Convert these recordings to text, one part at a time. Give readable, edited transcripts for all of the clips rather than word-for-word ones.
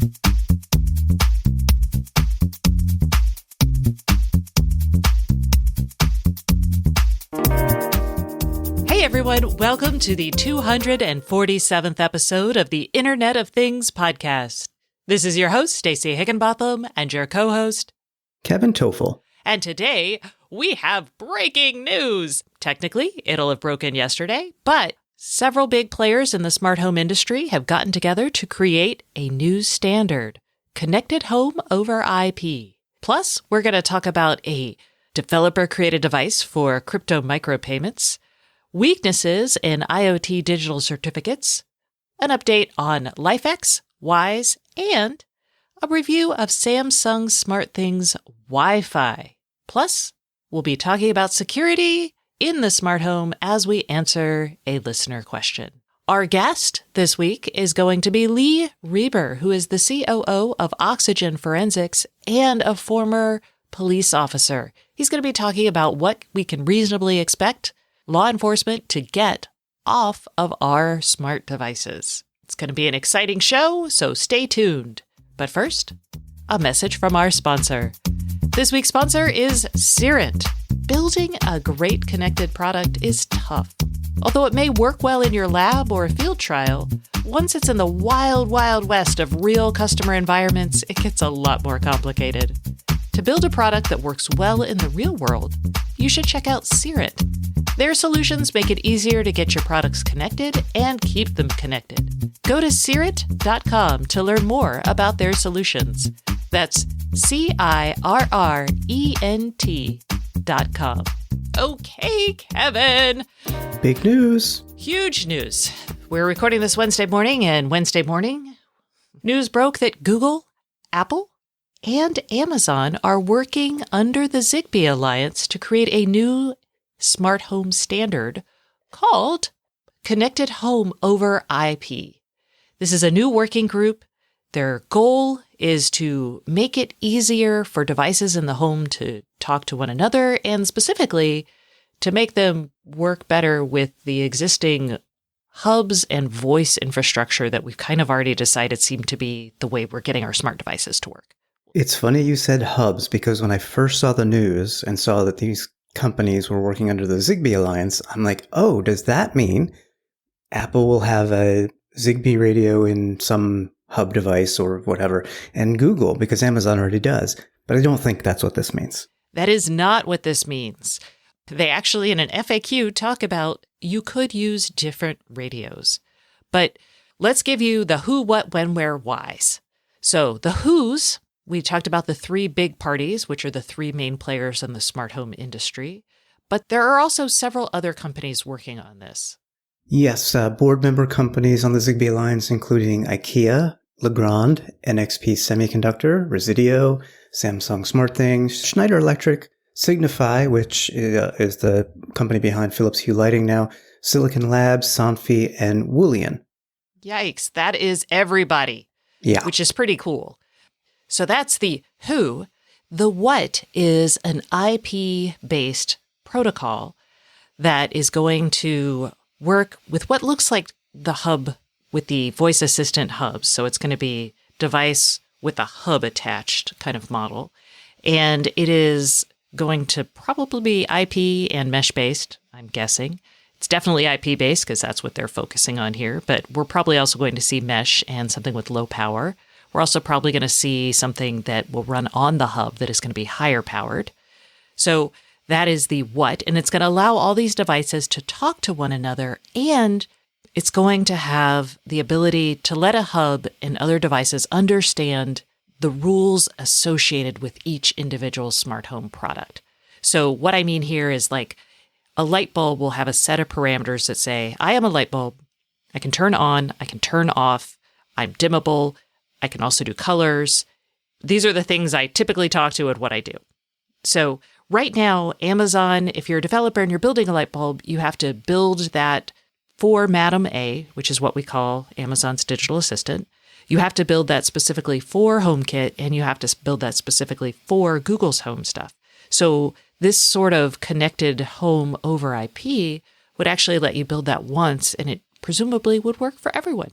Hey everyone, welcome to the 247th episode of the Internet of Things podcast. This is your host, Stacey Higginbotham, and your co-host, Kevin Toffel. And today, we have breaking news. Technically, it'll have broken yesterday, but several big players in the smart home industry have gotten together to create a new standard, Connected Home over IP. Plus, we're going to talk about a developer-created device for crypto micropayments, weaknesses in IoT digital certificates, an update on LifeX, Wise, and a review of Samsung SmartThings Wi-Fi. Plus, we'll be talking about security in the smart home as we answer a listener question. Our guest this week is going to be Lee Reber, who is the COO of Oxygen Forensics and a former police officer. He's going to be talking about what we can reasonably expect law enforcement to get off of our smart devices. It's going to be an exciting show, so stay tuned. But first, a message from our sponsor. This week's sponsor is Cirrent. Building a great connected product is tough. Although it may work well in your lab or a field trial, once it's in the wild, wild west of real customer environments, it gets a lot more complicated. To build a product that works well in the real world, you should check out Cirrent. Their solutions make it easier to get your products connected and keep them connected. Go to Cirrent.com to learn more about their solutions. That's CIRRENT.com. Okay, Kevin. Big news. Huge news. We're recording this Wednesday morning, and Wednesday morning, news broke that Google, Apple, and Amazon are working under the Zigbee Alliance to create a new smart home standard called Connected Home over IP. This is a new working group. Their goal is to make it easier for devices in the home to talk to one another and specifically to make them work better with the existing hubs and voice infrastructure that we've kind of already decided seem to be the way we're getting our smart devices to work. It's funny you said hubs because when I first saw the news and saw that these companies were working under the Zigbee Alliance, I'm like, oh, does that mean Apple will have a Zigbee radio in some hub device or whatever, and Google, because Amazon already does. But I don't think that's what this means. That is not what this means. They actually, in an FAQ, talk about you could use different radios. But let's give you the who, what, when, where, whys. So the who's, we talked about the three big parties, which are the three main players in the smart home industry. But there are also several other companies working on this. Yes, board member companies on the Zigbee Alliance, including IKEA, Legrand, NXP Semiconductor, Residio, Samsung SmartThings, Schneider Electric, Signify, which is the company behind Philips Hue Lighting now, Silicon Labs, Somfy, and Woolean. Yikes, that is everybody. Yeah. Which is pretty cool. So that's the who. The what is an IP-based protocol that is going to work with what looks like the hub with the voice assistant hubs. So it's going to be device with a hub attached kind of model. And it is going to probably be IP and mesh-based, I'm guessing. It's definitely IP-based because that's what they're focusing on here. But we're probably also going to see mesh and something with low power. We're also probably going to see something that will run on the hub that is going to be higher powered. So that is the what. And it's going to allow all these devices to talk to one another. And it's going to have the ability to let a hub and other devices understand the rules associated with each individual smart home product. So what I mean here is like a light bulb will have a set of parameters that say, I am a light bulb. I can turn on. I can turn off. I'm dimmable. I can also do colors. These are the things I typically talk to at what I do. So right now, Amazon, if you're a developer and you're building a light bulb, you have to build that for Madam A, which is what we call Amazon's digital assistant. You have to build that specifically for HomeKit, and you have to build that specifically for Google's Home stuff. So this sort of connected home over IP would actually let you build that once, and it presumably would work for everyone.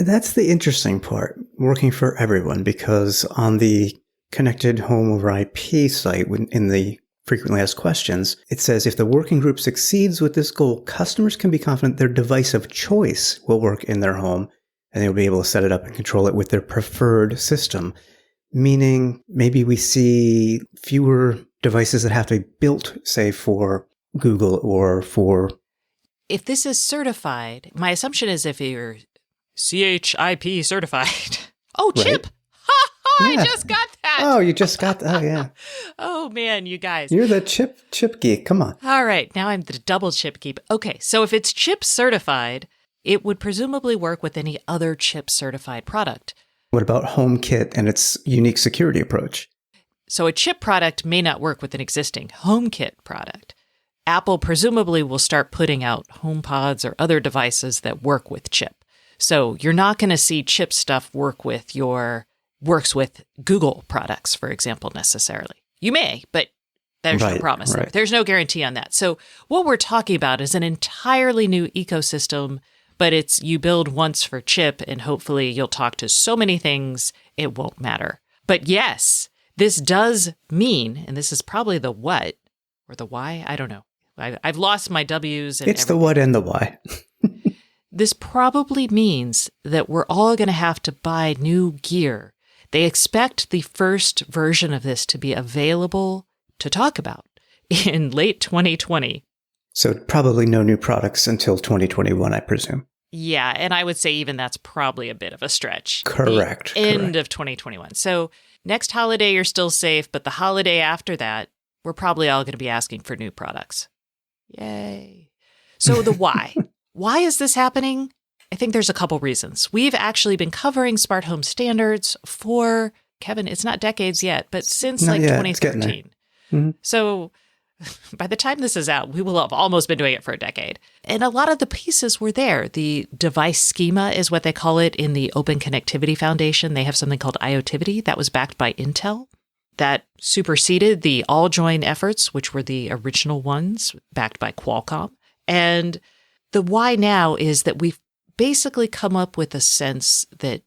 That's the interesting part, working for everyone, because on the Connected Home over IP site, in the frequently asked questions, it says if the working group succeeds with this goal, customers can be confident their device of choice will work in their home, and they'll be able to set it up and control it with their preferred system. Meaning maybe we see fewer devices that have to be built, say, for Google or for... If this is certified, my assumption is if you're CHIP certified. Oh, chip! Right. Ha ha! Yeah. I just got that! Oh, you just got... Oh, yeah. Oh, man, you guys. You're the chip geek. Come on. All right, now I'm the double chip geek. Okay, so if it's chip certified, it would presumably work with any other chip certified product. What about HomeKit and its unique security approach? So a chip product may not work with an existing HomeKit product. Apple presumably will start putting out HomePods or other devices that work with chip. So you're not going to see chip stuff works with Google products, for example, necessarily. You may, but there's no promise there. There's no guarantee on that. So what we're talking about is an entirely new ecosystem, but it's you build once for chip and hopefully you'll talk to so many things it won't matter. But yes, this does mean, and this is probably the what or the why, I don't know. I've lost my W's. And it's everything. The what and the why. This probably means that we're all going to have to buy new gear. They expect the first version of this to be available to talk about in late 2020. So probably no new products until 2021, I presume. Yeah, and I would say even that's probably a bit of a stretch. Correct. The end of 2021. So next holiday, you're still safe, but the holiday after that, we're probably all going to be asking for new products. Yay. So the why. Why is this happening? I think there's a couple reasons. We've actually been covering smart home standards for, Kevin, it's not decades yet, but since 2013. Mm-hmm. So by the time this is out, we will have almost been doing it for a decade. And a lot of the pieces were there. The device schema is what they call it in the Open Connectivity Foundation. They have something called IoTivity that was backed by Intel. That superseded the all-join efforts, which were the original ones backed by Qualcomm. And the why now is that we've basically come up with a sense that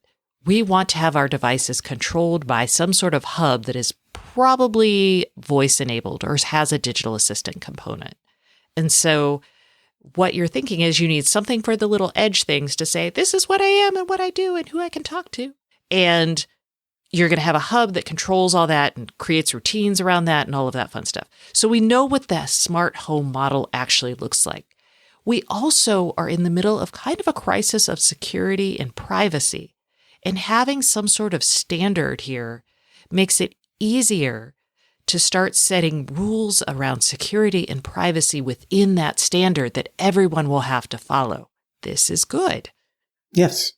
we want to have our devices controlled by some sort of hub that is probably voice-enabled or has a digital assistant component. And so what you're thinking is you need something for the little edge things to say, this is what I am and what I do and who I can talk to. And you're going to have a hub that controls all that and creates routines around that and all of that fun stuff. So we know what the smart home model actually looks like. We also are in the middle of kind of a crisis of security and privacy. And having some sort of standard here makes it easier to start setting rules around security and privacy within that standard that everyone will have to follow. This is good. Yes.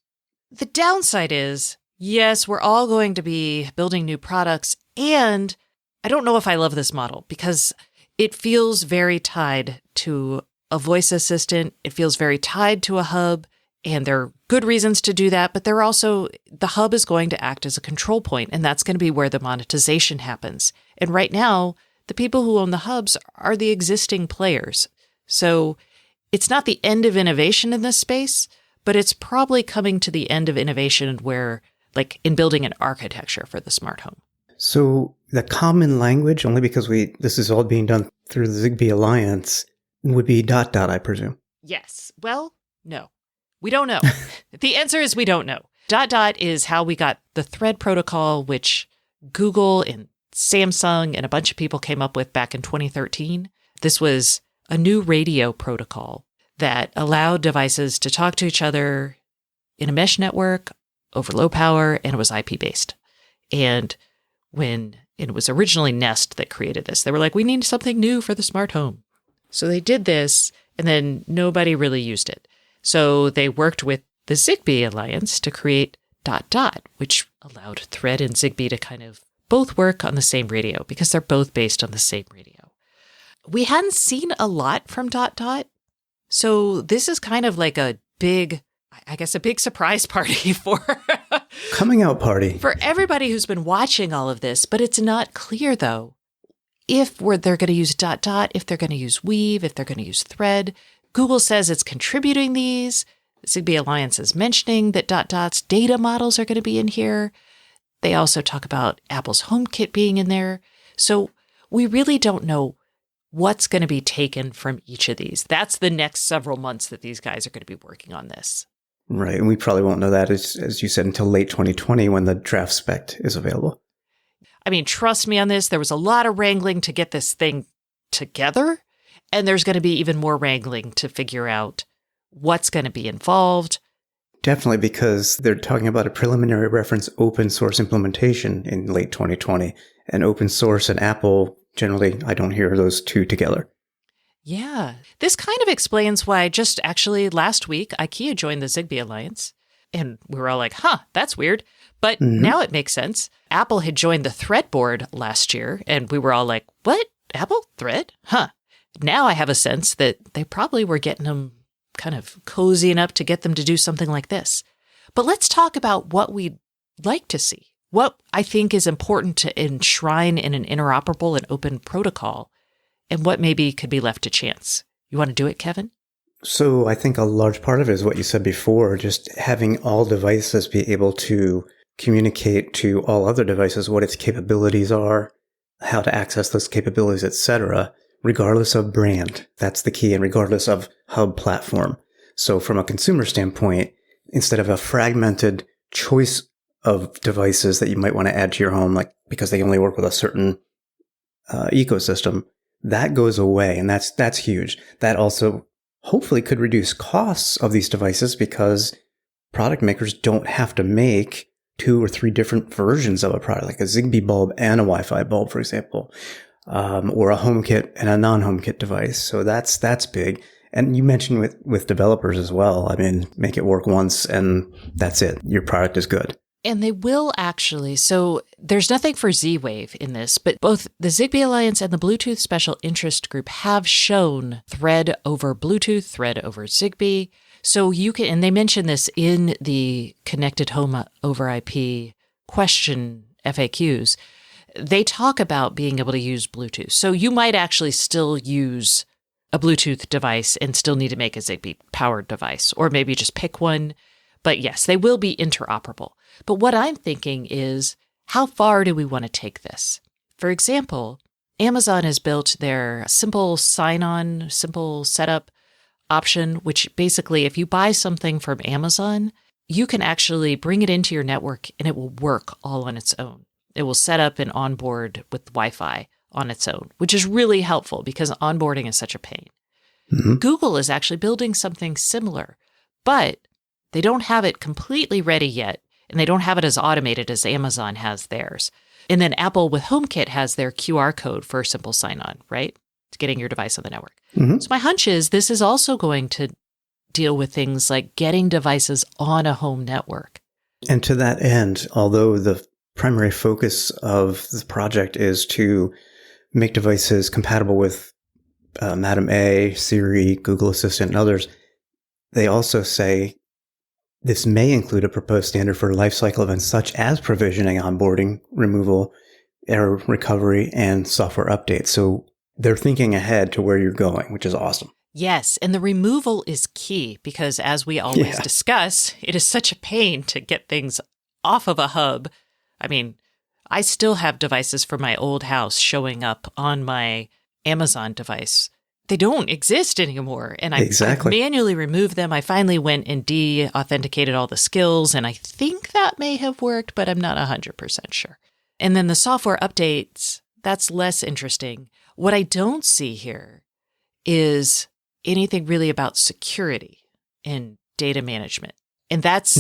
The downside is, yes, we're all going to be building new products, and I don't know if I love this model because it feels very tied to a voice assistant. It feels very tied to a hub, and there are good reasons to do that, but there are also, the hub is going to act as a control point, and that's going to be where the monetization happens. And right now, the people who own the hubs are the existing players. So it's not the end of innovation in this space, but it's probably coming to the end of innovation where, like in building an architecture for the smart home. So the common language, only because this is all being done through the Zigbee Alliance, would be ... I presume. Yes. Well, no. We don't know. The answer is we don't know. ... is how we got the Thread protocol, which Google and Samsung and a bunch of people came up with back in 2013. This was a new radio protocol that allowed devices to talk to each other in a mesh network over low power, and it was IP-based. And when it was originally Nest that created this, they were like, we need something new for the smart home. So they did this, and then nobody really used it. So they worked with the Zigbee Alliance to create ... which allowed Thread and Zigbee to kind of both work on the same radio because they're both based on the same radio. We hadn't seen a lot from ... So this is kind of like a big surprise party for coming out party for everybody who's been watching all of this. But it's not clear, though, if they're going to use ... if they're going to use Weave, if they're going to use Thread. Google says it's contributing these. Zigbee Alliance is mentioning that Dot's data models are going to be in here. They also talk about Apple's HomeKit being in there. So we really don't know what's going to be taken from each of these. That's the next several months that these guys are going to be working on this. Right. And we probably won't know that, as you said, until late 2020 when the draft spec is available. I mean, trust me on this. There was a lot of wrangling to get this thing together. And there's going to be even more wrangling to figure out what's going to be involved. Definitely, because they're talking about a preliminary reference open source implementation in late 2020. And open source and Apple, generally, I don't hear those two together. Yeah. This kind of explains why just actually last week, IKEA joined the Zigbee Alliance. And we were all like, that's weird. But now it makes sense. Apple had joined the Thread board last year, and we were all like, what? Apple? Thread? Now I have a sense that they probably were getting them kind of cozy enough to get them to do something like this. But let's talk about what we'd like to see. What I think is important to enshrine in an interoperable and open protocol, and what maybe could be left to chance. You want to do it, Kevin? So I think a large part of it is what you said before, just having all devices be able to communicate to all other devices what its capabilities are, how to access those capabilities, etc., regardless of brand. That's the key, and regardless of hub platform. So from a consumer standpoint, instead of a fragmented choice of devices that you might want to add to your home, like because they only work with a certain ecosystem, that goes away, and that's huge. That also hopefully could reduce costs of these devices because product makers don't have to make 2 or 3 different versions of a product, like a Zigbee bulb and a Wi-Fi bulb, for example, or a HomeKit and a non-HomeKit device. So that's big. And you mentioned with developers as well. I mean, make it work once and that's it. Your product is good. And they will actually. So there's nothing for Z-Wave in this, but both the Zigbee Alliance and the Bluetooth Special Interest Group have shown Thread over Bluetooth, Thread over Zigbee. So you can, and they mention this in the Connected Home over IP question FAQs. They talk about being able to use Bluetooth. So you might actually still use a Bluetooth device and still need to make a Zigbee powered device, or maybe just pick one. But yes, they will be interoperable. But what I'm thinking is, how far do we want to take this? For example, Amazon has built their simple sign-on, simple setup option, which basically, if you buy something from Amazon, you can actually bring it into your network and it will work all on its own. It will set up and onboard with Wi-Fi on its own, which is really helpful because onboarding is such a pain. Mm-hmm. Google is actually building something similar, but they don't have it completely ready yet, and they don't have it as automated as Amazon has theirs. And then Apple with HomeKit has their QR code for simple sign-on, right? It's getting your device on the network. Mm-hmm. So my hunch is this is also going to deal with things like getting devices on a home network. And to that end, although the primary focus of the project is to make devices compatible with Madam A, Siri, Google Assistant, and others, they also say this may include a proposed standard for lifecycle events such as provisioning, onboarding, removal, error recovery, and software updates. So they're thinking ahead to where you're going, which is awesome. Yes, and the removal is key because, as we always discuss, it is such a pain to get things off of a hub. I mean, I still have devices from my old house showing up on my Amazon device. They don't exist anymore, and I manually removed them. I finally went and de-authenticated all the skills, and I think that may have worked, but I'm not 100% sure. And then the software updates, that's less interesting. What I don't see here is anything really about security and data management. And that's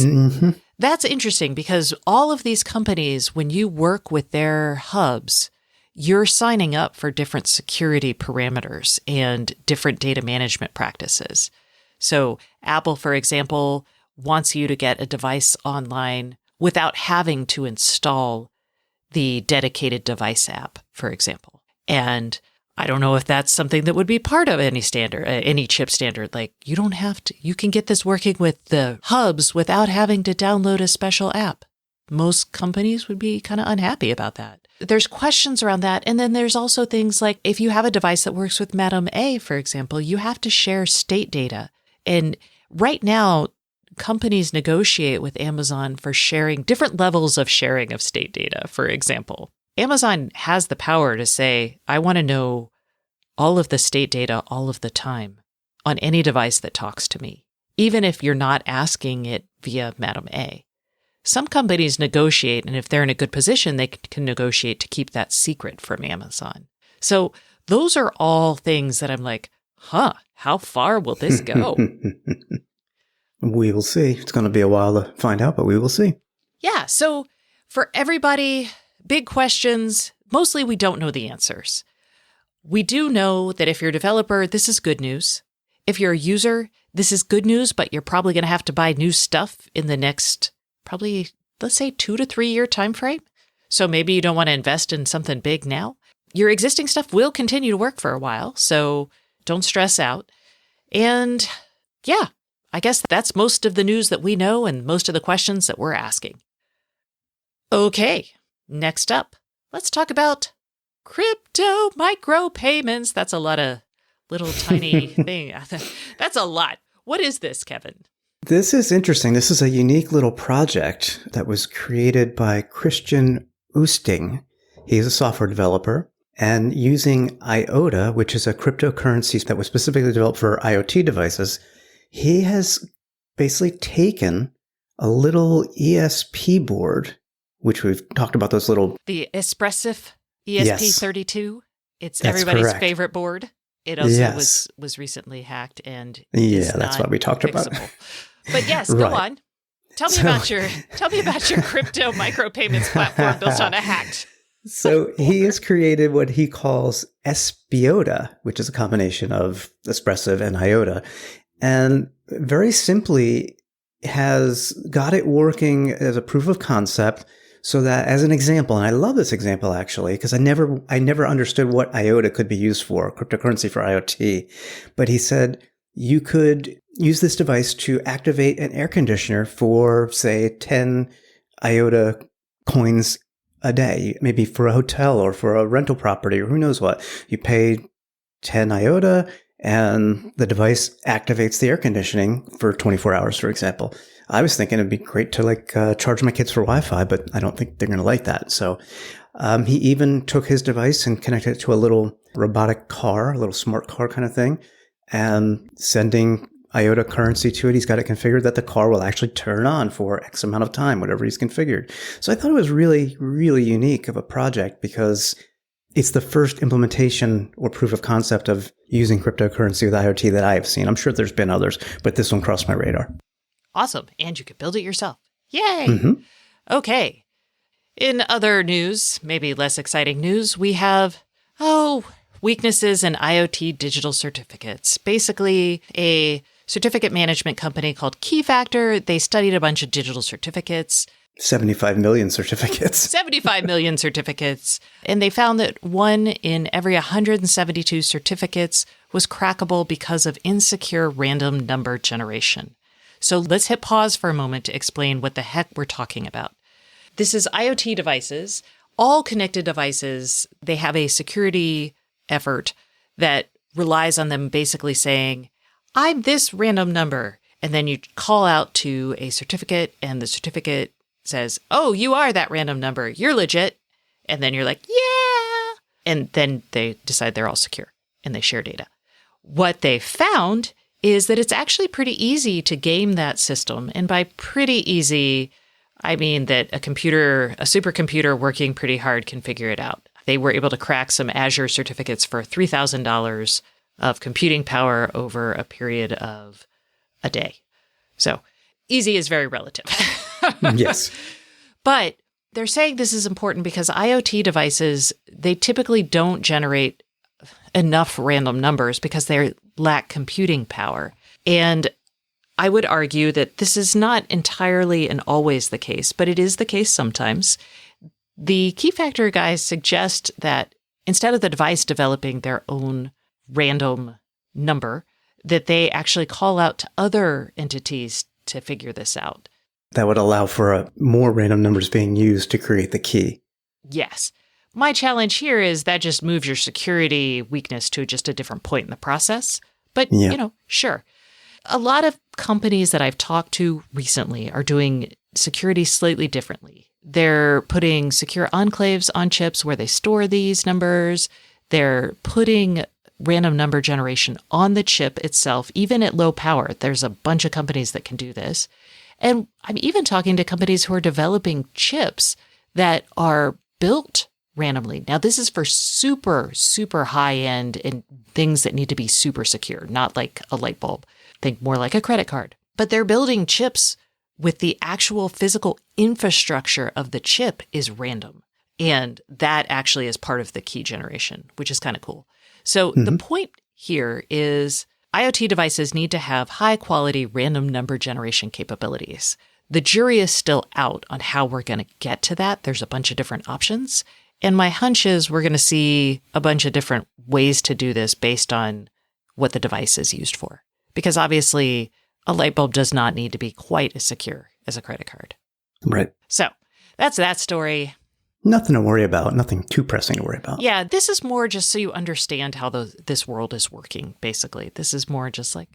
interesting because all of these companies, when you work with their hubs, you're signing up for different security parameters and different data management practices. So Apple, for example, wants you to get a device online without having to install the dedicated device app, for example. And I don't know if that's something that would be part of any standard, any chip standard. Like, you don't have to, you can get this working with the hubs without having to download a special app. Most companies would be kind of unhappy about that. There's questions around that. And then there's also things like if you have a device that works with Madam A, for example, you have to share state data. And right now, companies negotiate with Amazon for sharing different levels of sharing of state data, for example. Amazon has the power to say, I want to know all of the state data all of the time on any device that talks to me, even if you're not asking it via Madam A. Some companies negotiate, and if they're in a good position, they can negotiate to keep that secret from Amazon. So those are all things that I'm like, how far will this go? We will see. It's going to be a while to find out, but we will see. Yeah. So for everybody, big questions. Mostly we don't know the answers. We do know that if you're a developer, this is good news. If you're a user, this is good news, but you're probably going to have to buy new stuff in the next, probably, let's say 2 to 3 year time frame. So maybe you don't want to invest in something big now. Your existing stuff will continue to work for a while, so don't stress out. And yeah, I guess that's most of the news that we know and most of the questions that we're asking. Okay, next up, let's talk about crypto micropayments. That's a lot of little tiny thing. That's a lot. What is this, Kevin? This is interesting. This is a unique little project that was created by Christian Oosting. He's a software developer. And using IOTA, which is a cryptocurrency that was specifically developed for IoT devices, he has basically taken a little ESP board, which we've talked about those little... The Espressif ESP32. Yes. It's That's everybody's correct. favorite board. It also Yes. was recently hacked and Yeah, that's what we talked fixable. about. But yes, Right. go on. Tell me about your crypto micropayments platform built on a hacked. So he has created what he calls Espiota, which is a combination of Espressive and IOTA, and very simply has got it working as a proof of concept so that, as an example, and I love this example actually, because I never understood what IOTA could be used for, cryptocurrency for IoT, but he said you could use this device to activate an air conditioner for, say, 10 IOTA coins a day, maybe for a hotel or for a rental property or who knows what. You pay 10 IOTA and the device activates the air conditioning for 24 hours, for example. I was thinking it'd be great to charge my kids for Wi-Fi, but I don't think they're going to like that. So he even took his device and connected it to a little robotic car, a little smart car kind of thing, and sending IOTA currency to it. He's got it configured that the car will actually turn on for X amount of time, whatever he's configured. So I thought it was really, really unique of a project because it's the first implementation or proof of concept of using cryptocurrency with IoT that I have seen. I'm sure there's been others, but this one crossed my radar. Awesome. And you could build it yourself. Yay. Mm-hmm. Okay. In other news, maybe less exciting news, we have, weaknesses in IoT digital certificates. Basically, a certificate management company called Keyfactor, they studied a bunch of digital certificates. 75 million certificates. 75 million certificates. And they found that 1 in every 172 certificates was crackable because of insecure random number generation. So let's hit pause for a moment to explain what the heck we're talking about. This is IoT devices. All connected devices, they have a security effort that relies on them basically saying, I'm this random number. And then you call out to a certificate and the certificate says, oh, you are that random number. You're legit. And then you're like, yeah. And then they decide they're all secure and they share data. What they found is that it's actually pretty easy to game that system. And by pretty easy, I mean that a supercomputer working pretty hard can figure it out. They were able to crack some Azure certificates for $3,000 of computing power over a period of a day. So easy is very relative. Yes. But they're saying this is important because IoT devices, they typically don't generate enough random numbers because they lack computing power. And I would argue that this is not entirely and always the case, but it is the case sometimes. The Keyfactor guys suggest that instead of the device developing their own random number, that they actually call out to other entities to figure this out. That would allow for more random numbers being used to create the key. Yes. My challenge here is that just moves your security weakness to just a different point in the process. But, sure. a lot of companies that I've talked to recently are doing security slightly differently. They're putting secure enclaves on chips where they store these numbers. They're putting random number generation on the chip itself, even at low power. There's a bunch of companies that can do this. And I'm even talking to companies who are developing chips that are built randomly. Now, this is for super, super high end and things that need to be super secure, not like a light bulb. Think more like a credit card. But they're building chips with the actual physical infrastructure of the chip is random. And that actually is part of the key generation, which is kind of cool. So the point here is IoT devices need to have high quality random number generation capabilities. The jury is still out on how we're going to get to that. There's a bunch of different options. And my hunch is we're going to see a bunch of different ways to do this based on what the device is used for. Because obviously, a light bulb does not need to be quite as secure as a credit card. Right. So that's that story. Nothing to worry about. Nothing too pressing to worry about. Yeah, this is more just so you understand how this world is working, basically. This is more just like,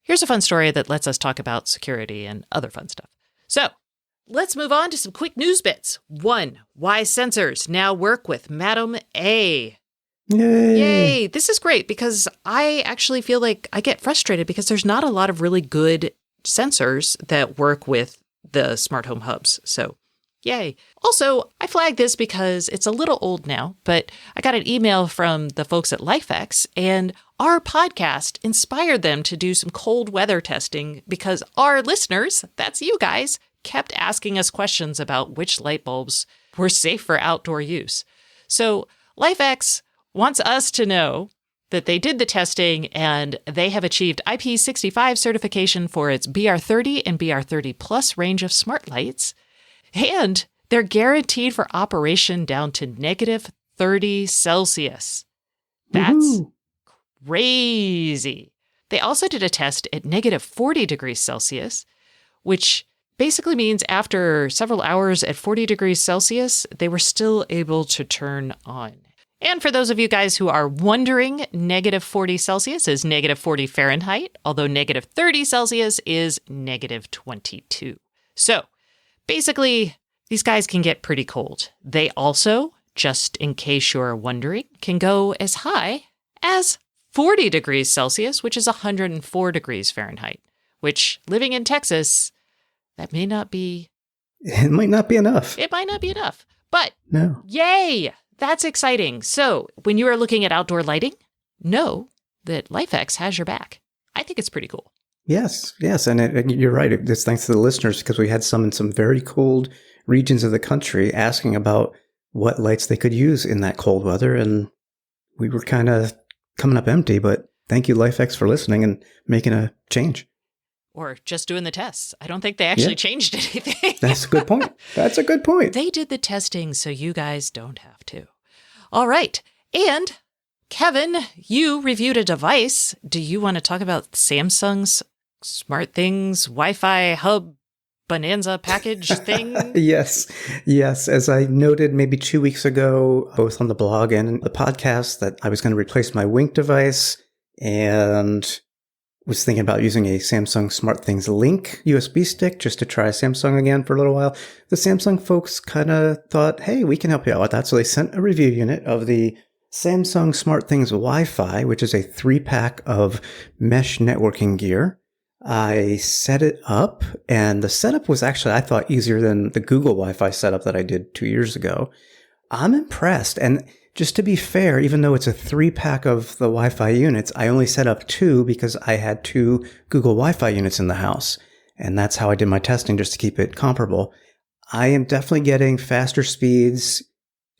here's a fun story that lets us talk about security and other fun stuff. So let's move on to some quick news bits. 1, why sensors now work with Madam A. Yay! This is great because I actually feel like I get frustrated because there's not a lot of really good sensors that work with the smart home hubs. So yay. Also, I flagged this because it's a little old now, but I got an email from the folks at LifeX, and our podcast inspired them to do some cold weather testing because our listeners, that's you guys, kept asking us questions about which light bulbs were safe for outdoor use. So LifeX wants us to know that they did the testing and they have achieved IP65 certification for its BR30 and BR30 Plus range of smart lights. And they're guaranteed for operation down to negative 30 Celsius. That's crazy. They also did a test at negative 40 degrees Celsius, which basically means after several hours at 40 degrees Celsius, they were still able to turn on. And for those of you guys who are wondering, negative 40 Celsius is negative 40 Fahrenheit, although negative 30 Celsius is negative 22. So basically, these guys can get pretty cold. They also, just in case you're wondering, can go as high as 40 degrees Celsius, which is 104 degrees Fahrenheit, which living in Texas, that may not be... It might not be enough. It might not be enough. But no. Yay! That's exciting. So when you are looking at outdoor lighting, know that LifeX has your back. I think it's pretty cool. Yes. And you're right. It's thanks to the listeners because we had some in some very cold regions of the country asking about what lights they could use in that cold weather. And we were kind of coming up empty, but thank you, LifeX, for listening and making a change. Or just doing the tests. I don't think they actually changed anything. That's a good point. That's a good point. They did the testing so you guys don't have to. All right. And Kevin, you reviewed a device. Do you want to talk about Samsung's Smart Things Wi-Fi Hub Bonanza package thing? Yes. As I noted maybe 2 weeks ago, both on the blog and the podcast, that I was going to replace my Wink device and was thinking about using a Samsung SmartThings Link USB stick just to try Samsung again for a little while. The Samsung folks kind of thought, hey, we can help you out with that. So they sent a review unit of the Samsung SmartThings Wi-Fi, which is a 3-pack of mesh networking gear. I set it up, and the setup was actually, I thought, easier than the Google Wi-Fi setup that I did 2 years ago. I'm impressed. And just to be fair, even though it's a 3-pack of the Wi-Fi units, I only set up 2 because I had 2 Google Wi-Fi units in the house. And that's how I did my testing, just to keep it comparable. I am definitely getting faster speeds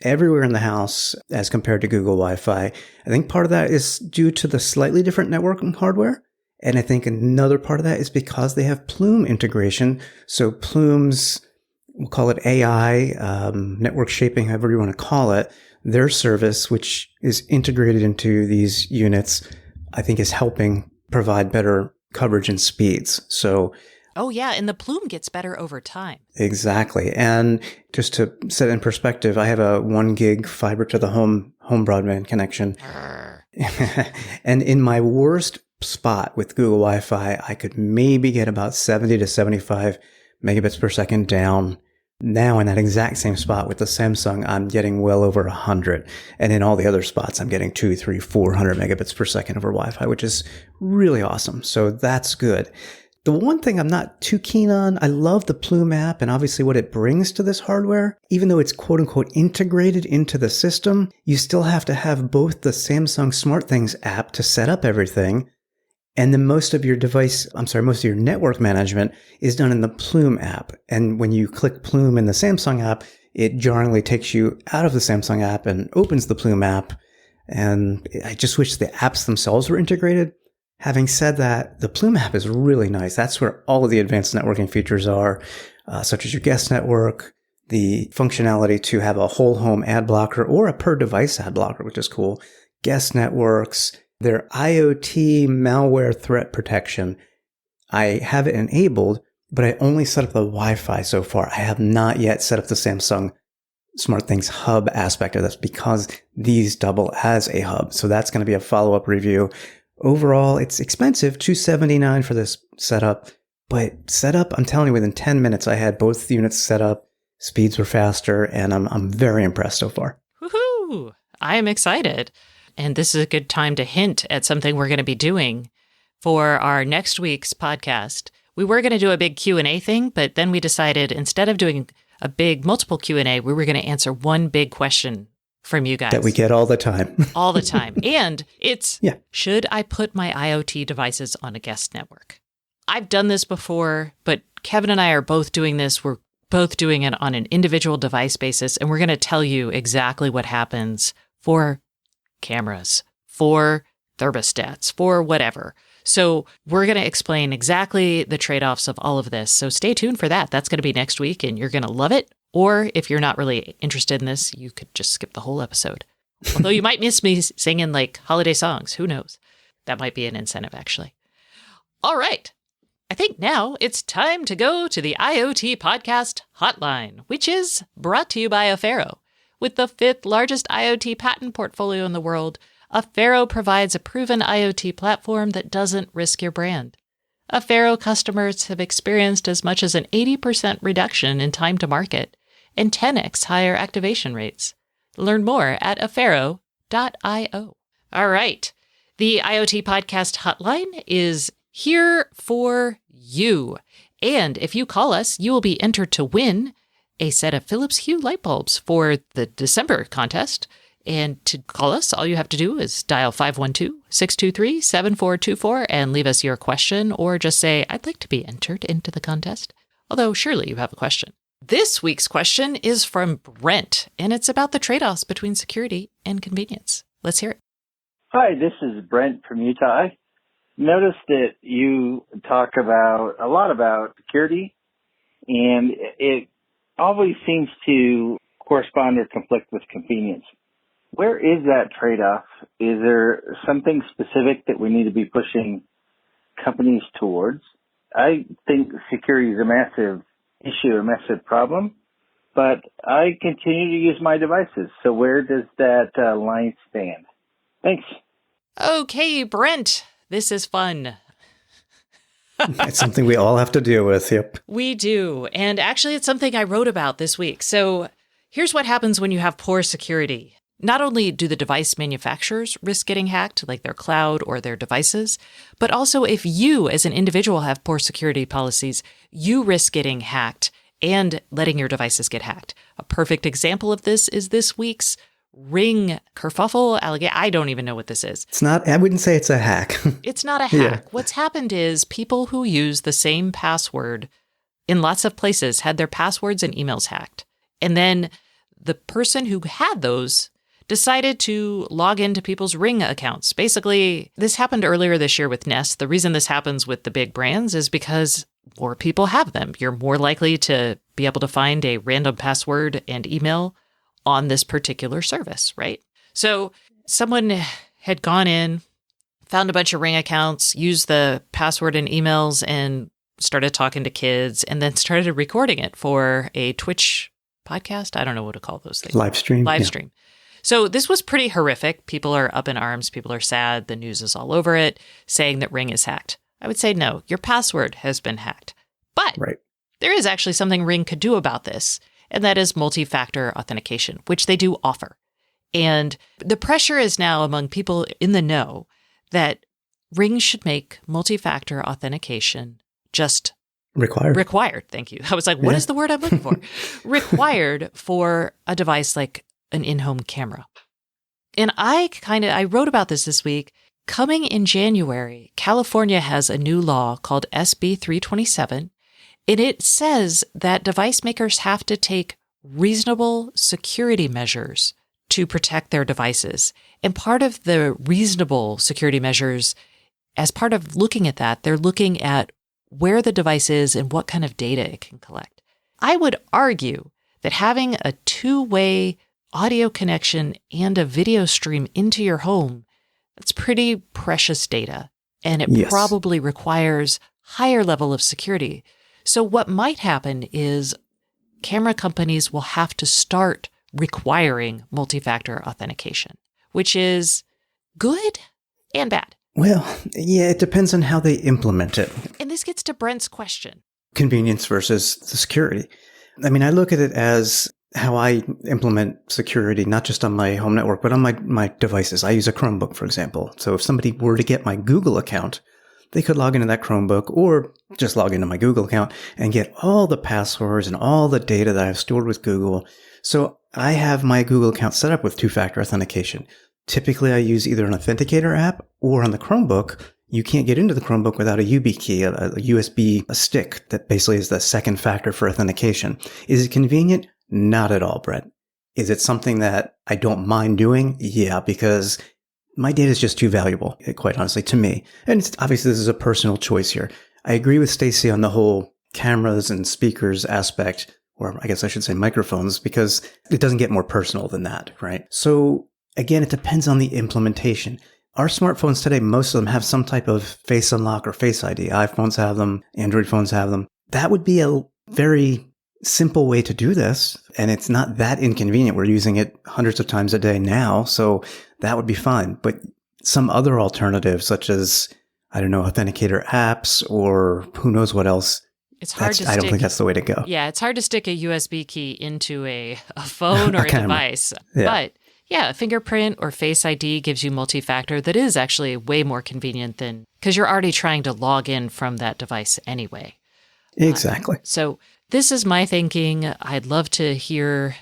everywhere in the house as compared to Google Wi-Fi. I think part of that is due to the slightly different networking hardware. And I think another part of that is because they have Plume integration. So Plume's, we'll call it AI, network shaping, however you want to call it, their service, which is integrated into these units, I think is helping provide better coverage and speeds. So, oh yeah, and the Plume gets better over time. Exactly. And just to set it in perspective, I have a 1 gig fiber to the home broadband connection. And in my worst spot with Google Wi-Fi, I could maybe get about 70 to 75 megabits per second down. Now in that exact same spot with the Samsung, I'm getting well over 100. And in all the other spots, I'm getting 200, 300, 400 megabits per second over Wi-Fi, which is really awesome. So that's good. The one thing I'm not too keen on, I love the Plume app and obviously what it brings to this hardware. Even though it's quote unquote integrated into the system, you still have to have both the Samsung SmartThings app to set up everything. And then most of your network management is done in the Plume app. And when you click Plume in the Samsung app, it jarringly takes you out of the Samsung app and opens the Plume app. And I just wish the apps themselves were integrated. Having said that, the Plume app is really nice. That's where all of the advanced networking features are, such as your guest network, the functionality to have a whole home ad blocker or a per device ad blocker, which is cool, guest networks, their IoT malware threat protection. I have it enabled, but I only set up the Wi-Fi so far. I have not yet set up the Samsung SmartThings hub aspect of this because these double as a hub. So that's going to be a follow-up review. Overall, it's expensive, $279 for this setup, but setup, I'm telling you, within 10 minutes, I had both units set up, speeds were faster, and I'm very impressed so far. Woohoo! I am excited. And this is a good time to hint at something we're going to be doing for our next week's podcast. We were going to do a big Q&A thing, but then we decided instead of doing a big multiple Q&A, we were going to answer one big question from you guys. That we get all the time. All the time. And it's, should I put my IoT devices on a guest network? I've done this before, but Kevin and I are both doing this. We're both doing it on an individual device basis, and we're going to tell you exactly what happens for cameras, for thermostats, for whatever. So we're going to explain exactly the trade-offs of all of this. So stay tuned for that. That's going to be next week, and you're going to love it. Or if you're not really interested in this, you could just skip the whole episode. Although you might miss me singing like holiday songs. Who knows? That might be an incentive, actually. All right. I think now it's time to go to the IoT Podcast Hotline, which is brought to you by Affero. With the 5th largest IoT patent portfolio in the world, Affero provides a proven IoT platform that doesn't risk your brand. Affero customers have experienced as much as an 80% reduction in time to market and 10x higher activation rates. Learn more at affero.io. All right. The IoT Podcast Hotline is here for you. And if you call us, you will be entered to win a set of Philips Hue light bulbs for the December contest. And to call us, all you have to do is dial 512-623-7424 and leave us your question, or just say, I'd like to be entered into the contest. Although surely you have a question. This week's question is from Brent, and it's about the trade-offs between security and convenience. Let's hear it. Hi, this is Brent from Utah. I noticed that you talk a lot about security, and it always seems to correspond or conflict with convenience. Where is that trade-off? Is there something specific that we need to be pushing companies towards? I think security is a massive issue, a massive problem, but I continue to use my devices. So where does that line stand? Thanks. Okay, Brent, this is fun. It's something we all have to deal with. Yep. We do. And actually, it's something I wrote about this week. So here's what happens when you have poor security. Not only do the device manufacturers risk getting hacked, like their cloud or their devices, but also if you as an individual have poor security policies, you risk getting hacked and letting your devices get hacked. A perfect example of this is this week's Ring kerfuffle allegation. I don't even know what this is. It's not, I wouldn't say it's a hack. It's not a hack. Yeah. What's happened is people who use the same password in lots of places had their passwords and emails hacked. And then the person who had those decided to log into people's Ring accounts. Basically, this happened earlier this year with Nest. The reason this happens with the big brands is because more people have them. You're more likely to be able to find a random password and email on this particular service, right? So someone had gone in, found a bunch of Ring accounts, used the password and emails, and started talking to kids, and then started recording it for a Twitch podcast. I don't know what to call those things. Live stream. Live stream. So this was pretty horrific. People are up in arms. People are sad. The news is all over it, saying that Ring is hacked. I would say no, your password has been hacked. But there is actually something Ring could do about this, and that is multi-factor authentication, which they do offer. And the pressure is now among people in the know that Ring should make multi-factor authentication just required. Thank you. I was like, what is the word I'm looking for? Required for a device like an in-home camera. And I wrote about this week. Coming in January, California has a new law called SB 327, and it says that device makers have to take reasonable security measures to protect their devices. And part of the reasonable security measures, as part of looking at that, they're looking at where the device is and what kind of data it can collect. I would argue that having a two-way audio connection and a video stream into your home, that's pretty precious data, and it probably requires higher level of security. So what might happen is camera companies will have to start requiring multi-factor authentication, which is good and bad. Well, yeah, it depends on how they implement it. And this gets to Brent's question. Convenience versus the security. I mean, I look at it as how I implement security, not just on my home network, but on my devices. I use a Chromebook, for example. So if somebody were to get my Google account, they could log into that Chromebook or just log into my Google account and get all the passwords and all the data that I've stored with Google. So I have my Google account set up with two-factor authentication. Typically, I use either an authenticator app or on the Chromebook, you can't get into the Chromebook without a YubiKey, a USB stick that basically is the second factor for authentication. Is it convenient? Not at all, Brett. Is it something that I don't mind doing? Yeah, because my data is just too valuable, quite honestly, to me. And obviously, this is a personal choice here. I agree with Stacy on the whole cameras and speakers aspect, or I guess I should say microphones, because it doesn't get more personal than that, right? So again, it depends on the implementation. Our smartphones today, most of them have some type of face unlock or face ID. iPhones have them. Android phones have them. That would be a very simple way to do this. And it's not that inconvenient. We're using it hundreds of times a day now. So that would be fine. But some other alternatives, such as, I don't know, authenticator apps or who knows what else. I don't think that's the way to go. Yeah, it's hard to stick a USB key into a phone or a device. Yeah. But yeah, fingerprint or Face ID gives you multi-factor that is actually way more convenient than, because you're already trying to log in from that device anyway. Exactly. So this is my thinking. I'd love to hear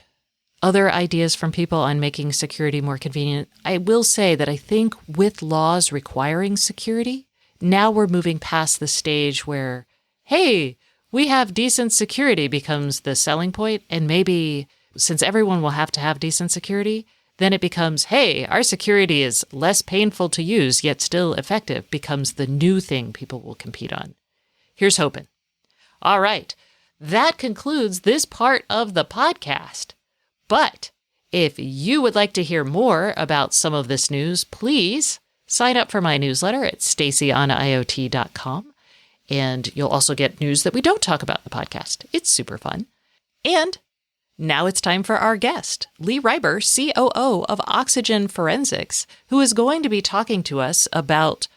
other ideas from people on making security more convenient. I will say that I think with laws requiring security, now we're moving past the stage where, hey, we have decent security becomes the selling point, and maybe since everyone will have to have decent security, then it becomes, hey, our security is less painful to use, yet still effective, becomes the new thing people will compete on. Here's hoping. All right, that concludes this part of the podcast. But if you would like to hear more about some of this news, please sign up for my newsletter at stacyoniot.com. And you'll also get news that we don't talk about in the podcast. It's super fun. And now it's time for our guest, Lee Reiber, COO of Oxygen Forensics, who is going to be talking to us about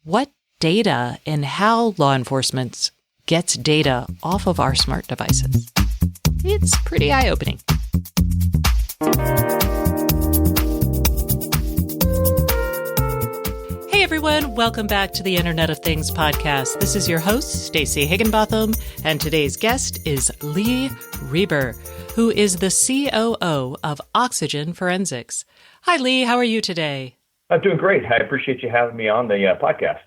what data and how law enforcement gets data off of our smart devices. It's pretty eye-opening. Hey everyone, welcome back to the Internet of Things podcast. This is your host, Stacey Higginbotham, and today's guest is Lee Reiber, who is the COO of Oxygen Forensics. Hi Lee, how are you today? I'm doing great. I appreciate you having me on the podcast.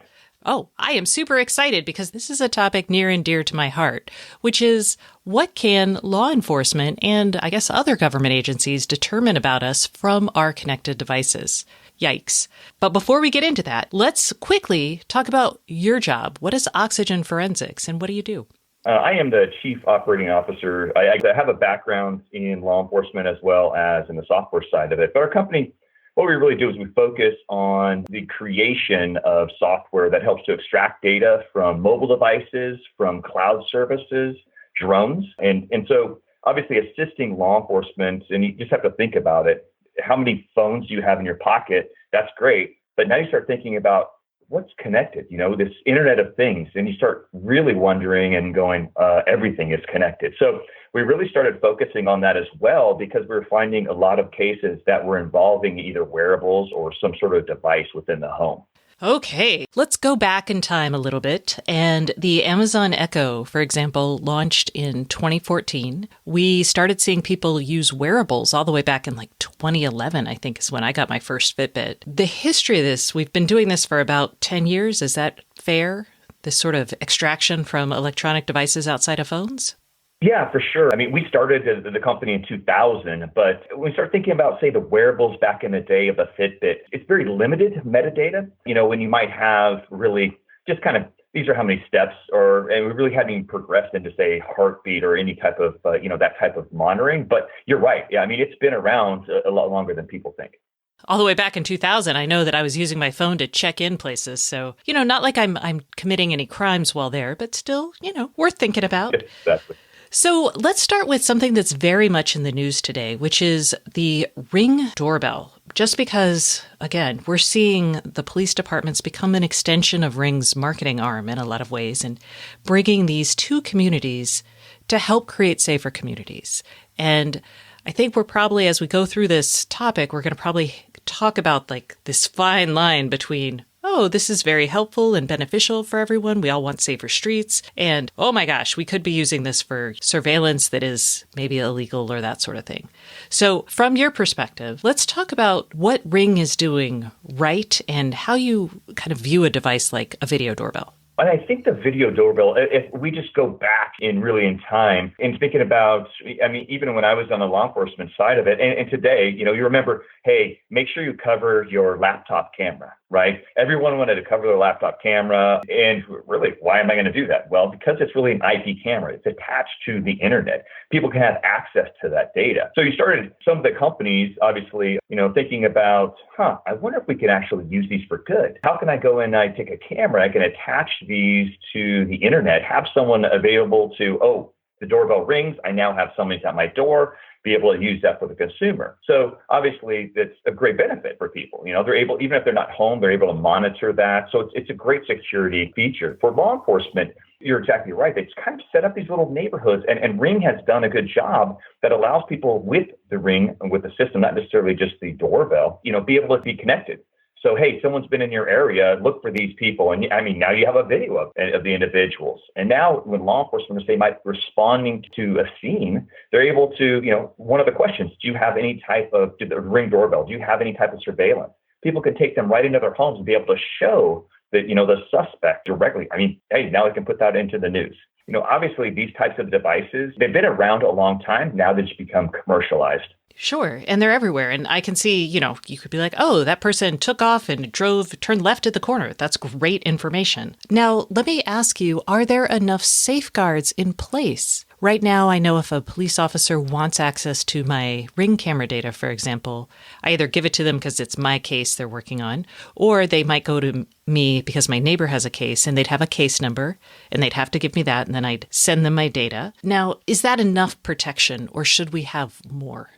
Oh, I am super excited because this is a topic near and dear to my heart, which is what can law enforcement and I guess other government agencies determine about us from our connected devices? Yikes. But before we get into that, let's quickly talk about your job. What is Oxygen Forensics and what do you do? I am the Chief Operating Officer. I have a background in law enforcement as well as in the software side of it. But our company, what we really do is we focus on the creation of software that helps to extract data from mobile devices, from cloud services, drones. And so obviously assisting law enforcement, and you just have to think about it, how many phones do you have in your pocket? That's great. But now you start thinking about what's connected, this Internet of Things. And you start really wondering and going, everything is connected. So we really started focusing on that as well, because we were finding a lot of cases that were involving either wearables or some sort of device within the home. Okay, let's go back in time a little bit. And the Amazon Echo, for example, launched in 2014. We started seeing people use wearables all the way back in 2011, I think is when I got my first Fitbit. The history of this, we've been doing this for about 10 years. Is that fair? This sort of extraction from electronic devices outside of phones? Yeah, for sure. I mean, we started the company in 2000, but when we start thinking about, say, the wearables back in the day of the Fitbit, it's very limited metadata. When you might have really just kind of, these are how many steps, and we really hadn't even progressed into, say, heartbeat or any type of, that type of monitoring. But you're right. Yeah, I mean, it's been around a lot longer than people think. All the way back in 2000, I know that I was using my phone to check in places. So, not like I'm committing any crimes while there, but still, worth thinking about. Exactly. So let's start with something that's very much in the news today, which is the Ring doorbell. Just because, again, we're seeing the police departments become an extension of Ring's marketing arm in a lot of ways, and bringing these two communities to help create safer communities. And I think we're probably, as we go through this topic, we're going to probably talk about this fine line between, oh, this is very helpful and beneficial for everyone. We all want safer streets. And, oh my gosh, we could be using this for surveillance that is maybe illegal or that sort of thing. So from your perspective, let's talk about what Ring is doing right and how you kind of view a device like a video doorbell. And I think the video doorbell, if we just go back in time and thinking about, even when I was on the law enforcement side of it, and today, you remember, hey, make sure you cover your laptop camera, right? Everyone wanted to cover their laptop camera. And really, why am I going to do that? Well, because it's really an IP camera. It's attached to the internet. People can have access to that data. So you started, some of the companies, obviously, thinking about, I wonder if we can actually use these for good. How can I go in and I take a camera, I can attach these to the internet, have someone available to, the doorbell rings, I now have somebody at my door, be able to use that for the consumer. So obviously that's a great benefit for people. They're able, even if they're not home, they're able to monitor that. So it's a great security feature. For law enforcement, you're exactly right. They just kind of set up these little neighborhoods, and Ring has done a good job that allows people with the Ring and with the system, not necessarily just the doorbell, be able to be connected. So, hey, someone's been in your area, look for these people. And now you have a video of the individuals. And now when law enforcement, they might be responding to a scene, they're able to, one of the questions, do you have any type of, the Ring doorbell, do you have any type of surveillance? People can take them right into their homes and be able to show that, the suspect directly. Hey, now I can put that into the news. Obviously these types of devices, they've been around a long time. Now they've become commercialized. Sure. And they're everywhere. And I can see, you could be like, oh, that person took off and turned left at the corner. That's great information. Now, let me ask you, are there enough safeguards in place? Right now, I know if a police officer wants access to my Ring camera data, for example, I either give it to them because it's my case they're working on, or they might go to me because my neighbor has a case and they'd have a case number and they'd have to give me that and then I'd send them my data. Now, is that enough protection or should we have more?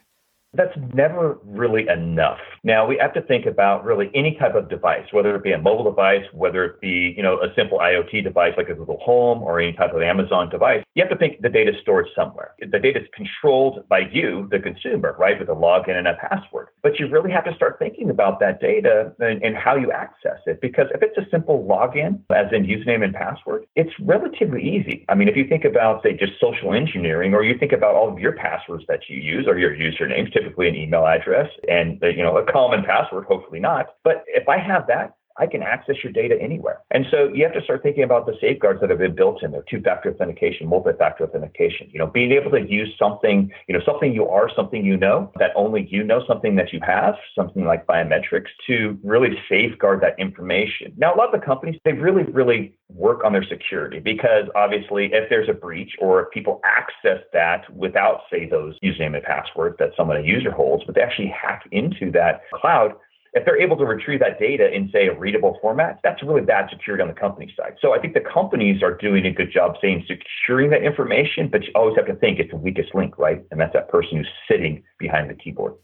That's never really enough. Now, we have to think about really any type of device, whether it be a mobile device, whether it be, a simple IoT device like a Google Home or any type of Amazon device. You have to think the data is stored somewhere. The data is controlled by you, the consumer, right, with a login and a password. But you really have to start thinking about that data and how you access it. Because if it's a simple login, as in username and password, it's relatively easy. If you think about, say, just social engineering, or you think about all of your passwords that you use or your usernames, typically an email address and a common password, hopefully not. But if I have that, I can access your data anywhere. And so you have to start thinking about the safeguards that have been built in there: two-factor authentication, multi-factor authentication, being able to use something, something you are, something that only something that you have, something like biometrics, to really safeguard that information. Now, a lot of the companies, they really, really work on their security, because obviously if there's a breach or if people access that without, say, those username and password that a user holds, but they actually hack into that cloud, if they're able to retrieve that data in, say, a readable format, that's really bad security on the company side. So I think the companies are doing a good job saying securing that information, but you always have to think it's the weakest link, right? And that's that person who's sitting behind the keyboard.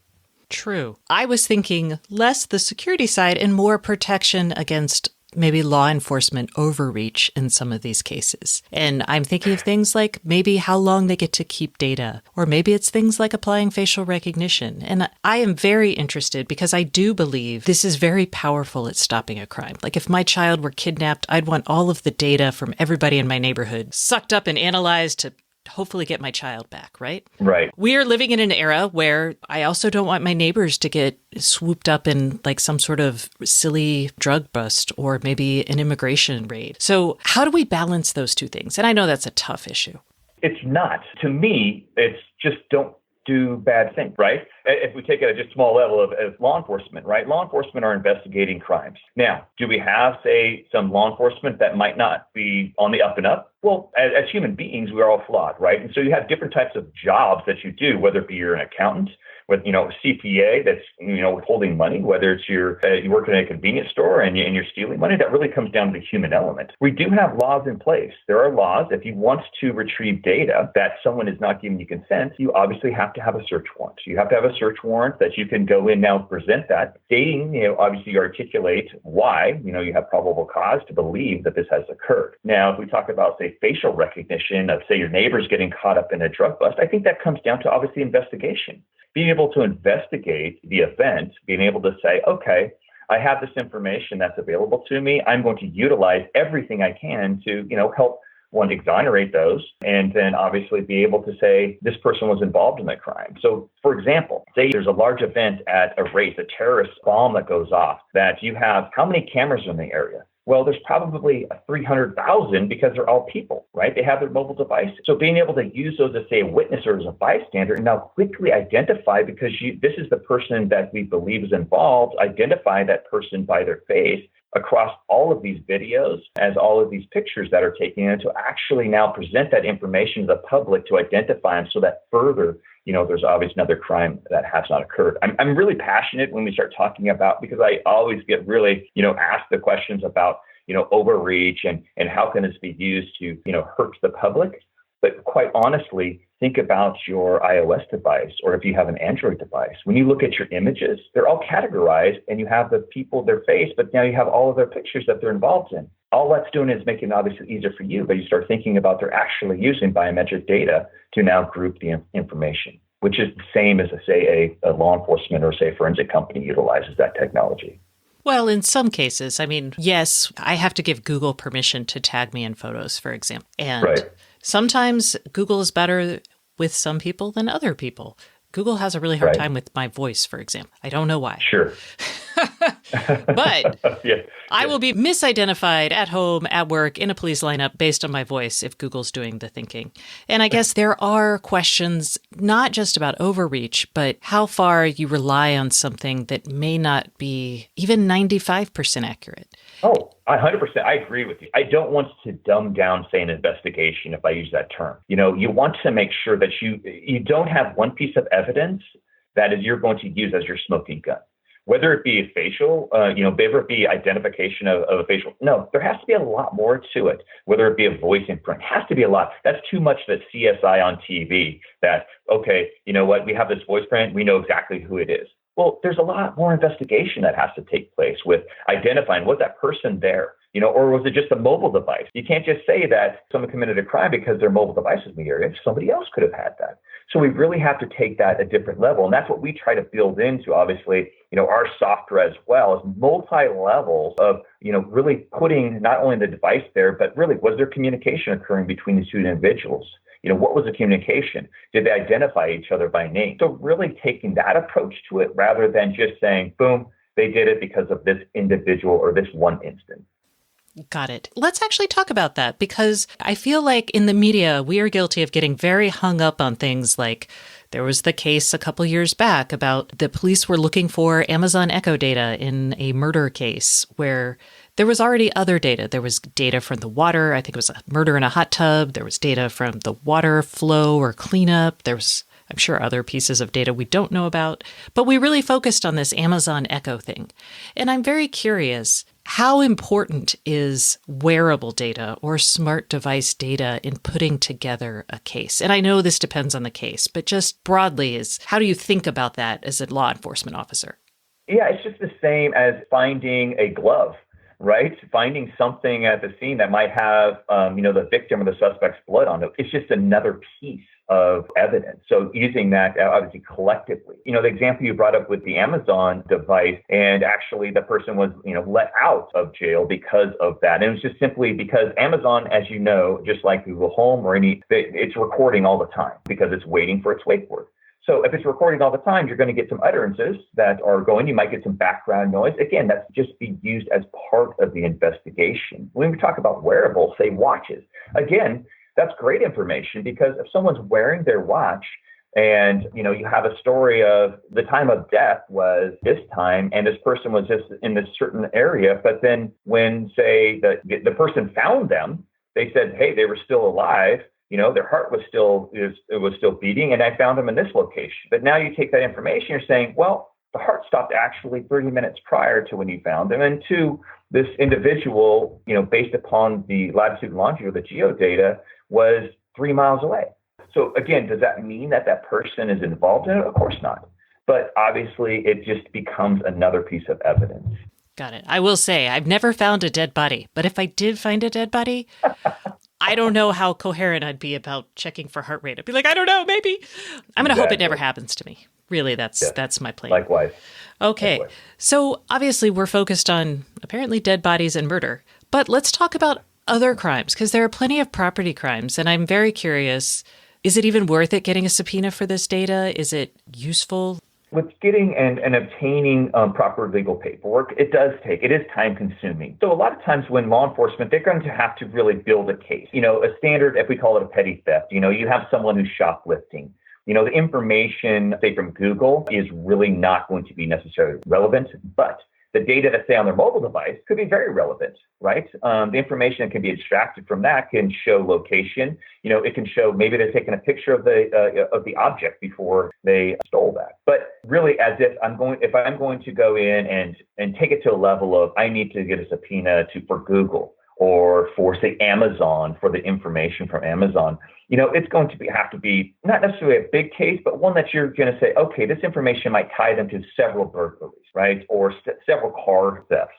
True. I was thinking less the security side and more protection against maybe law enforcement overreach in some of these cases. And I'm thinking of things like maybe how long they get to keep data, or maybe it's things like applying facial recognition. And I am very interested because I do believe this is very powerful at stopping a crime. Like if my child were kidnapped, I'd want all of the data from everybody in my neighborhood sucked up and analyzed to hopefully get my child back, right? Right. We are living in an era where I also don't want my neighbors to get swooped up in like some sort of silly drug bust or maybe an immigration raid. So how do we balance those two things? And I know that's a tough issue. It's not. To me, it's just don't do bad things, right? If we take it at just small level of law enforcement, right? Law enforcement are investigating crimes. Now, do we have, say, some law enforcement that might not be on the up and up? Well, as human beings, we're all flawed, right? And so you have different types of jobs that you do, whether it be you're an accountant, with, CPA that's, withholding money, whether it's you work in a convenience store and you're stealing money, that really comes down to the human element. We do have laws in place. There are laws. If you want to retrieve data that someone is not giving you consent, you obviously have to have a search warrant. You have to have a search warrant that you can go in now and present that. Dating, obviously you articulate why, you have probable cause to believe that this has occurred. Now, if we talk about, say, facial recognition of, say, your neighbor's getting caught up in a drug bust, I think that comes down to obviously investigation. Being able to investigate the event, being able to say, okay, I have this information that's available to me. I'm going to utilize everything I can to, help one, exonerate those, and then obviously be able to say this person was involved in that crime. So, for example, say there's a large event at a race, a terrorist bomb that goes off, that you have how many cameras in the area? Well, there's probably 300,000 because they're all people, right? They have their mobile devices. So being able to use those as, say, a witness or as a bystander and now quickly identify, because this is the person that we believe is involved, identify that person by their face across all of these videos, as all of these pictures that are taken, and to actually now present that information to the public to identify them so that further, there's obviously another crime that has not occurred. I'm really passionate when we start talking about, because I always get really, asked the questions about, overreach and how can this be used to, hurt the public. But quite honestly, think about your iOS device, or if you have an Android device. When you look at your images, they're all categorized and you have the people, their face, but now you have all of their pictures that they're involved in. All that's doing is making it obviously easier for you, but you start thinking about they're actually using biometric data to now group the information, which is the same as, say, a law enforcement or, say, forensic company utilizes that technology. Well, in some cases, yes, I have to give Google permission to tag me in photos, for example. And right. Sometimes Google is better with some people than other people. Google has a really hard time with my voice, for example. I don't know why. Sure. But I will be misidentified at home, at work, in a police lineup based on my voice if Google's doing the thinking. And I guess there are questions not just about overreach, but how far you rely on something that may not be even 95% accurate. Oh, 100%. I agree with you. I don't want to dumb down, say, an investigation, if I use that term. You want to make sure that you don't have one piece of evidence that is you're going to use as your smoking gun. Whether it be a facial, whether it be identification of a facial. No, there has to be a lot more to it. Whether it be a voice imprint, has to be a lot. That's too much that CSI on TV that, okay, you know what, we have this voice print, we know exactly who it is. Well, there's a lot more investigation that has to take place with identifying, was that person there? Or was it just a mobile device? You can't just say that someone committed a crime because their mobile device is in the area. Somebody else could have had that. So we really have to take that a different level. And that's what we try to build into, obviously, our software as well, is multi-levels of, really putting not only the device there, but really, was there communication occurring between the two individuals? What was the communication? Did they identify each other by name? So really taking that approach to it rather than just saying, boom, they did it because of this individual or this one instance. Got it. Let's actually talk about that, because I feel like in the media, we are guilty of getting very hung up on things like there was the case a couple years back about the police were looking for Amazon Echo data in a murder case where there was already other data. There was data from the water. I think it was a murder in a hot tub. There was data from the water flow or cleanup. There was, I'm sure, other pieces of data we don't know about. But we really focused on this Amazon Echo thing. And I'm very curious, How important is wearable data or smart device data in putting together a case? And I know this depends on the case, but just broadly, how do you think about that as a law enforcement officer? Yeah, it's just the same as finding a glove, right? Finding something at the scene that might have, the victim or the suspect's blood on it. It's just another piece of evidence. So using that obviously collectively, the example you brought up with the Amazon device, and actually the person was, let out of jail because of that. And it was just simply because Amazon, as you know, just like Google Home or it's recording all the time because it's waiting for its wait word. So if it's recording all the time, you're going to get some utterances that are going. You might get some background noise. Again, that's just be used as part of the investigation. When we talk about wearables, say watches, again, that's great information because if someone's wearing their watch and, you have a story of the time of death was this time and this person was just in this certain area, but then when, say, the person found them, they said, hey, they were still alive. Their heart was still beating, and I found them in this location. But now you take that information, you're saying, well, the heart stopped actually 30 minutes prior to when you found them. And two, this individual, based upon the latitude and longitude of the geodata, was 3 miles away. So again, does that mean that person is involved in it? Of course not. But obviously, it just becomes another piece of evidence. Got it. I will say, I've never found a dead body, but if I did find a dead body, I don't know how coherent I'd be about checking for heart rate. I'd be like, I don't know, maybe. I'm going to hope it never happens to me. Really, that's my plan. Likewise. Okay. Likewise. So obviously we're focused on apparently dead bodies and murder, but let's talk about other crimes because there are plenty of property crimes. And I'm very curious, is it even worth it getting a subpoena for this data? Is it useful? With getting and obtaining proper legal paperwork, it is time consuming. So a lot of times when law enforcement, they're going to have to really build a case. A standard, if we call it a petty theft, you have someone who's shoplifting. The information, say from Google, is really not going to be necessarily relevant, but the data that's, say, on their mobile device could be very relevant, right? The information that can be extracted from that can show location. It can show maybe they're taking a picture of the object before they stole that. But really, as if I'm going to go in and take it to a level of I need to get a subpoena for Google or for, say, Amazon for the information from Amazon, it's going to have to be not necessarily a big case, but one that you're going to say, okay, this information might tie them to several burglaries, right? Or several car thefts.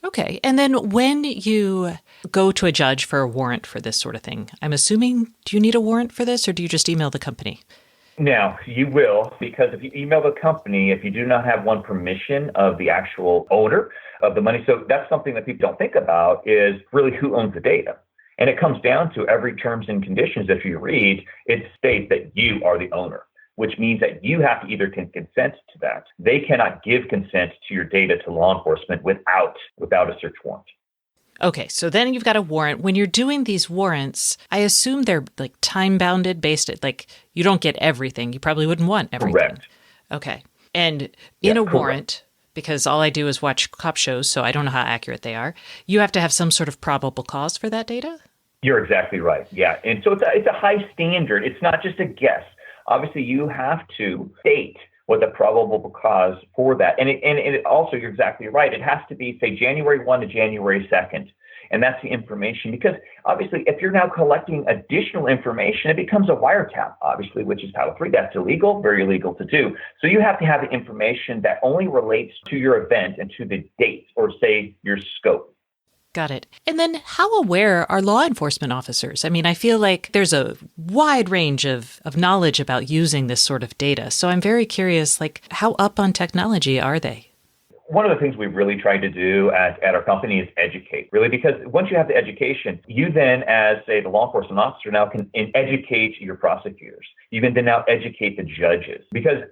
Okay. And then when you go to a judge for a warrant for this sort of thing, I'm assuming, do you need a warrant for this or do you just email the company? Now, you will, because if you email the company, if you do not have permission of the actual owner of the money, so that's something that people don't think about is really who owns the data. And it comes down to every terms and conditions. If you read, it states that you are the owner, which means that you have to either consent to that. They cannot give consent to your data to law enforcement without a search warrant. Okay, so then you've got a warrant. When you're doing these warrants, I assume they're like time bounded based at like you don't get everything. You probably wouldn't want everything. Correct. Okay. And in a warrant, because all I do is watch cop shows, so I don't know how accurate they are, you have to have some sort of probable cause for that data? You're exactly right. Yeah. And so it's a high standard. It's not just a guess. Obviously, you have to state what the probable cause for that. And it also, you're exactly right. It has to be, say, January 1 to January 2nd. And that's the information. Because obviously, if you're now collecting additional information, it becomes a wiretap, obviously, which is Title III. That's illegal, very illegal to do. So you have to have the information that only relates to your event and to the date or, say, your scope. Got it. And then how aware are law enforcement officers? I mean, I feel like there's a wide range of knowledge about using this sort of data. So I'm very curious, like, how up on technology are they? One of the things we've really tried to do at our company is educate, really, because once you have the education, you then, as, say, the law enforcement officer now can educate your prosecutors. You can then now educate the judges because,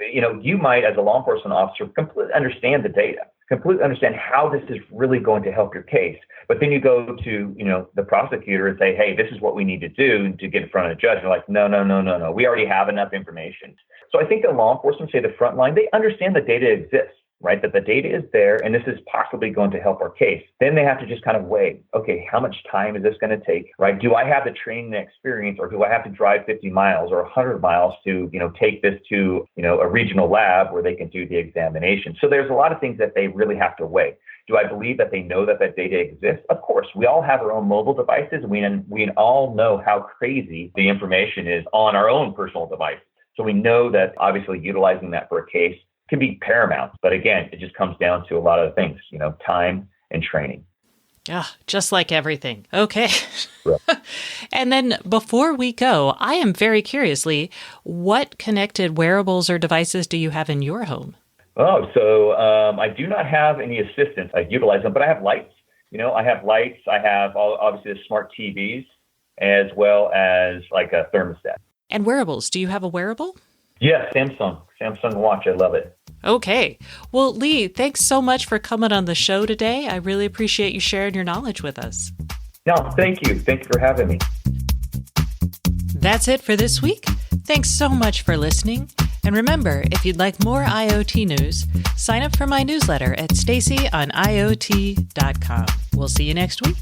you might, as a law enforcement officer, completely understand the data, completely understand how this is really going to help your case. But then you go to, the prosecutor and say, hey, this is what we need to do to get in front of the judge. And they're like, no. We already have enough information. So I think the law enforcement, say the front line, they understand the data exists, right? That the data is there and this is possibly going to help our case. Then they have to just kind of weigh, okay, how much time is this going to take, right? Do I have the training and experience or do I have to drive 50 miles or 100 miles to, take this to, a regional lab where they can do the examination? So there's a lot of things that they really have to weigh. Do I believe that they know that that data exists? Of course, we all have our own mobile devices. We all know how crazy the information is on our own personal device. So we know that obviously utilizing that for a case can be paramount. But again, it just comes down to a lot of things, time and training. Yeah, just like everything. Okay. Right. And then before we go, I am very curiously, what connected wearables or devices do you have in your home? Oh, so I do not have any assistants. I utilize them, but I have lights. I have lights. I have obviously the smart TVs as well as like a thermostat. And wearables, do you have a wearable? Yeah, Samsung Watch. I love it. Okay. Well, Lee, thanks so much for coming on the show today. I really appreciate you sharing your knowledge with us. No, thank you. Thank you for having me. That's it for this week. Thanks so much for listening. And remember, if you'd like more IoT news, sign up for my newsletter at stacyoniot.com. We'll see you next week.